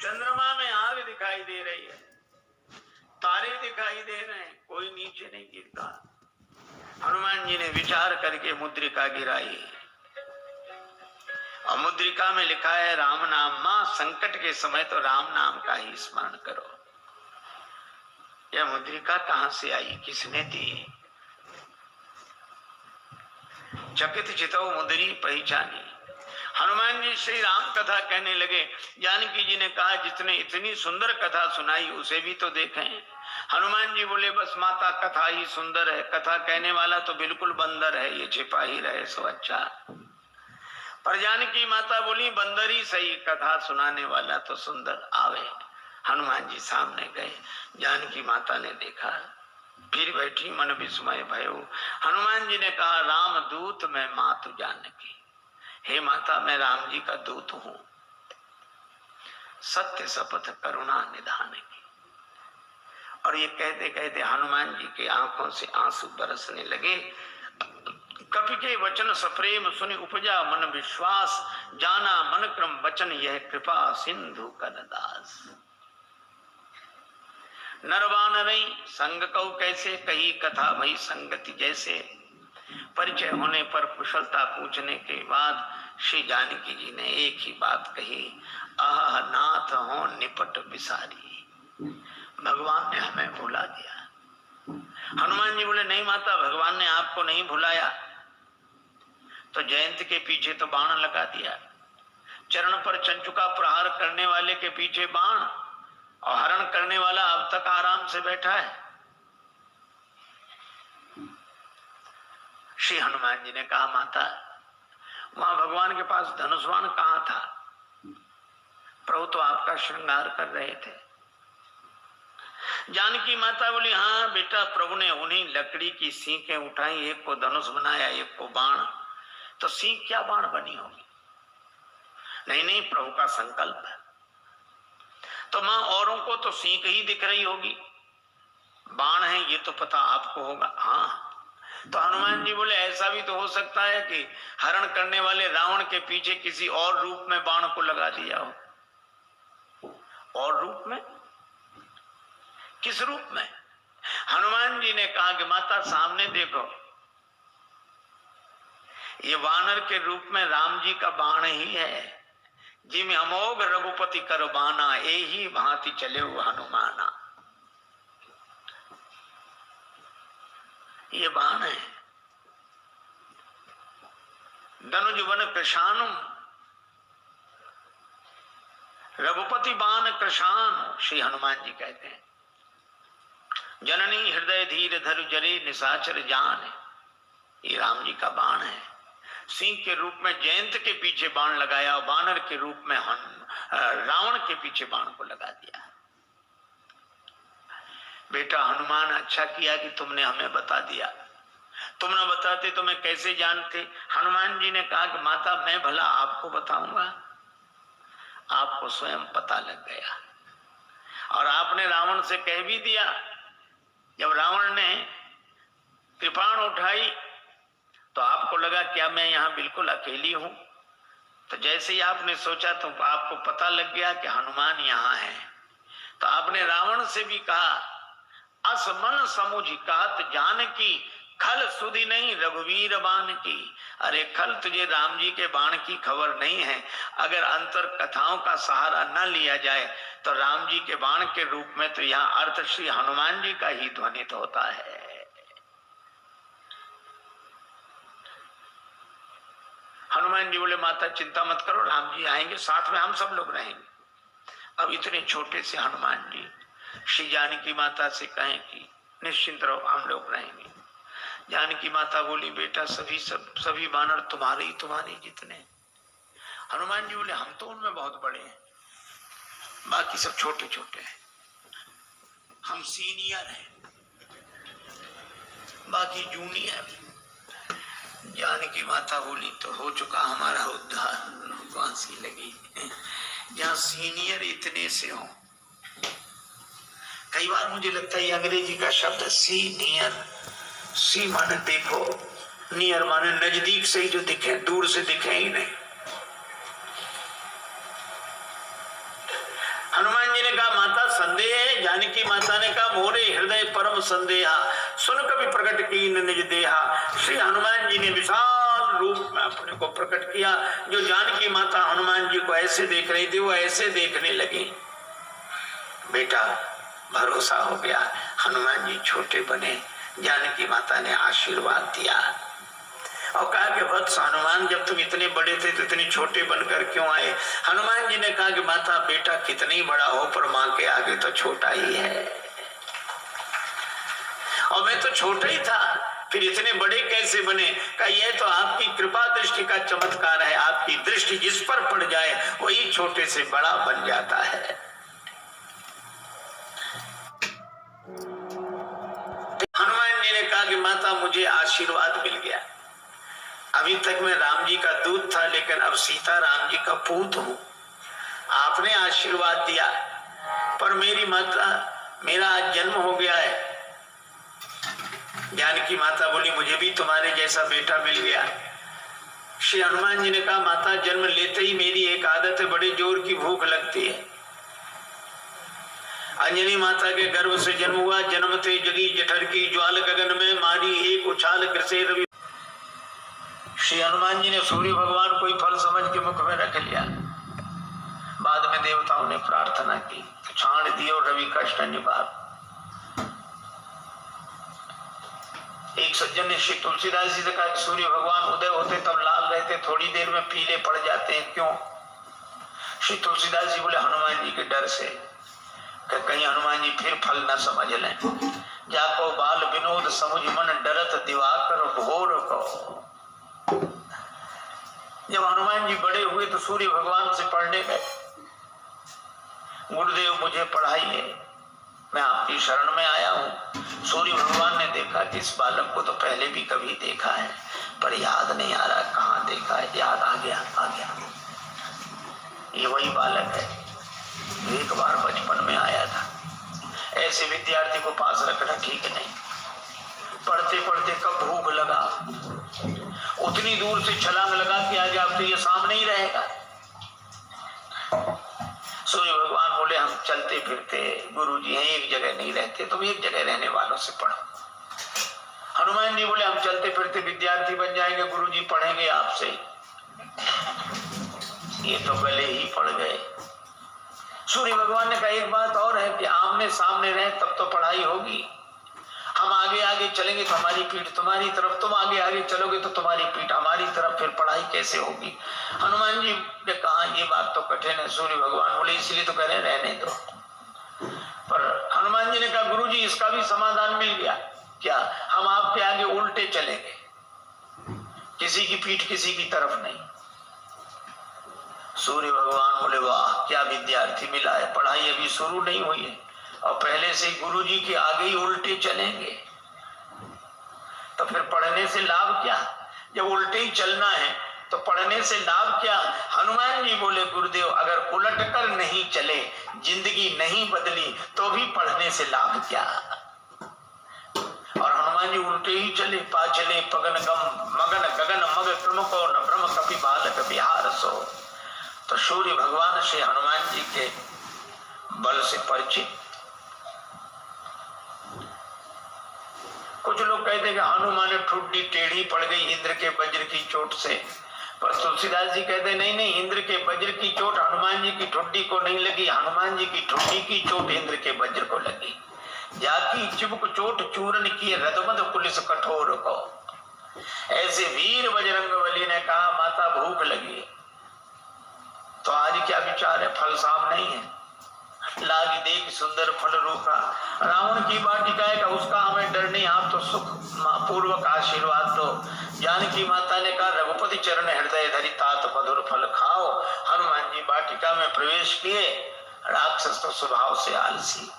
चंद्रमा में आग दिखाई दे रही है, तारे दिखाई दे रहे हैं, कोई नीचे नहीं गिरता। हनुमान जी ने विचार करके मुद्रिका गिराई और मुद्रिका में लिखा है राम नाम। मां संकट के समय तो राम नाम का ही स्मरण करो। यह मुद्रिका कहां से आई, किसने दी? चकित चितौ मुद्री पहचानी। हनुमान जी श्री राम कथा कहने लगे। जानकी जी ने कहा जितने इतनी सुंदर कथा सुनाई उसे भी तो देखें। हनुमान जी बोले बस माता कथा ही सुंदर है, कथा कहने वाला तो बिल्कुल बंदर है, ये छिपा ही रहे सो अच्छा। पर जानकी माता बोली बंदर ही सही, कथा सुनाने वाला तो सुंदर आवे। हनुमान जी सामने गए, जानकी माता ने देखा, फिर बैठी मन विस्मय भयो। हनुमान जी ने कहा राम दूत मैं मातु जानकी। हे माता मैं राम जी का दूत हूं, सत्य शपथ करुणा निधान की। और ये कहते कहते हनुमान जी के आंखों से आंसू बरसने लगे। कपि के वचन सप्रेम सुनि उपजा मन विश्वास, जाना मन क्रम वचन यह कृपा सिंधु कनदास। नरवान रही संग कौ कैसे, कही कथा भई संगति जैसे। परिचय होने पर कुशलता पूछने के बाद श्री जानकी जी ने एक ही बात कही, आह नाथ हो निपट बिसारी, भगवान ने हमें भुला दिया। हनुमान जी बोले नहीं माता, भगवान ने आपको नहीं भुलाया, तो जयंत के पीछे तो बाण लगा दिया, चरण पर चंचुका प्रहार करने वाले के पीछे बाण, और हरण करने वाला अब तक आराम से बैठा है। श्री हनुमान जी ने कहा माता वहां भगवान के पास धनुष्वाण कहां था? प्रभु तो आपका श्रृंगार कर रहे थे। जानकी माता बोली हाँ बेटा, प्रभु ने उन्हीं लकड़ी की सीखें उठाई, एक को धनुष बनाया एक को बाण। तो सीख क्या बाण बनी होगी? नहीं नहीं, प्रभु का संकल्प है। तो मां औरों को तो सीख ही दिख रही होगी, बाण है ये तो पता आपको होगा। हाँ, तो हनुमान जी बोले ऐसा भी तो हो सकता है कि हरण करने वाले रावण के पीछे किसी और रूप में बाण को लगा दिया हो। और रूप में? किस रूप में? हनुमान जी ने कहा कि माता सामने देखो, ये वानर के रूप में राम जी का बाण ही है। जिम अमोघ रघुपति कर बाना, यही भांति चले हुए हनुमाना। ये बाण है। धनुज वन कृशानु, रघुपति बाण कृशान, श्री हनुमान जी कहते हैं। जननी हृदय धीर धरु जरे निशाचर जान, ये राम जी का बाण है। सिंह के रूप में जयंत के पीछे बाण लगाया, और बानर के रूप में रावण के पीछे बाण को लगा दिया। बेटा हनुमान अच्छा किया कि तुमने हमें बता दिया, तुम न बताते तो मैं कैसे जानते? हनुमान जी ने कहा कि माता मैं भला आपको बताऊंगा, आपको स्वयं पता लग गया। और आपने रावण से कह भी दिया। जब रावण ने कृपाण उठाई तो आपको लगा क्या मैं यहाँ बिल्कुल अकेली हूं? तो जैसे ही आपने सोचा तो आपको पता लग गया कि हनुमान यहाँ है। तो आपने रावण से भी कहा, असमन समुझ कहत जानकी, खल सुधि नहीं रघुवीर बाण की। अरे खल, तुझे राम जी के बाण की खबर नहीं है। अगर अंतर कथाओं का सहारा न लिया जाए तो राम जी के बाण के रूप में तो यहाँ अर्थ श्री हनुमान जी का ही ध्वनित होता है। हनुमान जी बोले माता चिंता मत करो, राम जी आएंगे, साथ में हम सब लोग रहेंगे। अब इतने छोटे से हनुमान जी श्री जानकी माता से कहें कि निश्चिंत रहो, हम लोग रहेंगे। जानकी माता बोली बेटा सभी बानर तुम्हारे जितने। हनुमान जी बोले हम तो उनमें बहुत बड़े हैं, बाकी सब छोटे छोटे हैं, हम सीनियर हैं, बाकी जूनियर। जानकी माता बोली तो हो चुका हमारा उद्धार, फांसी लगी। जहाँ सीनियर इतने से हो, कई बार मुझे लगता है अंग्रेजी का शब्द सीनियर, सी माने देखो, नियर माने नजदीक से ही जो दिखे, दूर से दिखे ही नहीं। हनुमान जी ने कहा माता संदेह है। जानकी माता ने कहा मोरे हृदय परम संदेहा, सुन कभी प्रकट कीन निज देहा। श्री हनुमान जी ने विशाल रूप में अपने को प्रकट किया। जो जानकी माता हनुमान जी को ऐसे देख रही थी वो ऐसे देखने लगी। बेटा भरोसा हो गया, हनुमान जी छोटे बने। जानकी माता ने आशीर्वाद दिया और कहा कि वत्स हनुमान, जब तुम इतने बड़े थे तो इतने छोटे बनकर क्यों आए? हनुमान जी ने कहा कि माता बेटा कितनी बड़ा हो पर माँ के आगे तो छोटा ही है, और मैं तो छोटा ही था, फिर इतने बड़े कैसे बने? कहा यह तो आपकी कृपा दृष्टि का चमत्कार है। आपकी दृष्टि जिस पर पड़ जाए वही छोटे से बड़ा बन जाता है। हनुमान जी ने कहा कि माता मुझे आशीर्वाद मिल गया। अभी तक मैं राम जी का दूत था, लेकिन अब सीता राम जी का पूत हूं। आपने आशीर्वाद दिया, पर मेरी माता, मेरा आज जन्म हो गया है। जानकी माता बोली मुझे भी तुम्हारे जैसा बेटा मिल गया। श्री हनुमान जी ने कहा माता जन्म लेते ही मेरी एक आदत है, बड़े जोर की भूख लगती है। अंजनी माता के गर्भ से जन्म हुआ, जन्मते जगी जठर की ज्वाल, गगन में मारी एक उछाल कृषे रवि। श्री हनुमान जी ने सूर्य भगवान कोई फल समझ के मुख में रख लिया। बाद में देवताओं ने प्रार्थना की, छाण दियो रवि कष्ट निवार। एक सज्जन ने श्री तुलसीदास जी से कहा कि सूर्य भगवान उदय होते तब लाल रहते, थोड़ी देर में पीले पड़ जाते हैं, क्यों? श्री तुलसीदास जी बोले हनुमान जी के डर से, कहीं हनुमान जी फिर फल न समझ लें। जाको बाल विनोद समुझ मन डरत दिवाकर घोर को। जब हनुमान जी बड़े हुए तो सूर्य भगवान से पढ़ने गए, गुरुदेव मुझे पढ़ाइए, मैं आपकी शरण में आया हूँ। सूर्य भगवान ने देखा कि इस बालक को तो पहले भी कभी देखा है, पर याद नहीं आ रहा कहाँ देखा है। याद आ गया, ये वही बालक है, एक बार बचपन में आया था। ऐसे विद्यार्थी को पास रखना ठीक नहीं। पढ़ते पढ़ते कब भूख लगा, उतनी दूर से छलांग लगा कि आज आप तो ये सामने ही रहेगा। सूर्य भगवान बोले हम चलते फिरते गुरुजी हैं, एक जगह नहीं रहते, तुम एक जगह रहने वालों से पढ़ो। हनुमान जी बोले हम चलते फिरते विद्यार्थी बन जाएंगे, गुरुजी पढ़ेंगे आपसे। ये तो गले ही पड़ गए। सूर्य भगवान ने कहा एक बात और है कि आमने सामने रहे तब तो पढ़ाई होगी। हम आगे आगे चलेंगे तो हमारी पीठ तुम्हारी तरफ, तुम आगे आगे चलोगे तो तुम्हारी पीठ हमारी तरफ, फिर पढ़ाई कैसे होगी? हनुमान जी ने कहा ये बात तो कठिन है। सूर्य भगवान बोले इसलिए तो कह रहे रहने दो। पर हनुमान जी ने कहा गुरुजी इसका भी समाधान मिल गया। क्या? हम आपके आगे उल्टे चलेंगे, किसी की पीठ किसी की तरफ नहीं। सूर्य भगवान बोले वाह क्या विद्यार्थी मिला है, पढ़ाई अभी शुरू नहीं हुई है और पहले से गुरुजी के आगे ही उल्टे चलेंगे, तो फिर पढ़ने से लाभ क्या? जब उल्टे ही चलना है तो पढ़ने से लाभ क्या? हनुमान जी बोले गुरुदेव अगर उलट कर नहीं चले, जिंदगी नहीं बदली, तो भी पढ़ने से लाभ क्या? और हनुमान जी उल्टे ही चले, पा चले पगन गम मगन गगन मग क्रमको न ब्रह्म कपि बालक बिहार सो। तो सूर्य भगवान से हनुमान जी के बल से परिचित। कुछ लोग कहते हैं कि हनुमान ठुड्डी टेढ़ी पड़ गई इंद्र के वज्र की चोट से, पर तुलसीदास जी कहते नहीं नहीं, इंद्र के वज्र की चोट हनुमान जी की ठुड्डी को नहीं लगी, हनुमान जी की ठुड्डी की चोट इंद्र के वज्र को लगी। जाकी चिबुक चोट चूरन की रदमद पुलिस कठोर को। ऐसे वीर बजरंगबली ने कहा माता भूख लगी, तो आज क्या विचार है? फल साम नहीं है, लागी देख सुंदर फल रूपा। रावण की वाटिका है, उसका हमें डर नहीं, आप तो सुख पूर्वक आशीर्वाद दो। जानकी माता ने कहा रघुपति चरण हृदय धरि तात मधुर फल खाओ। हनुमान जी वाटिका में प्रवेश किए। राक्षस तो स्वभाव से आलसी,